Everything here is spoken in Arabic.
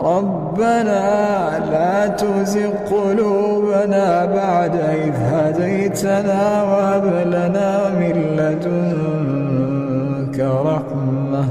ربنا لا تزغ قلوبنا بعد إذ هديتنا وهب لنا من لدنك رحمة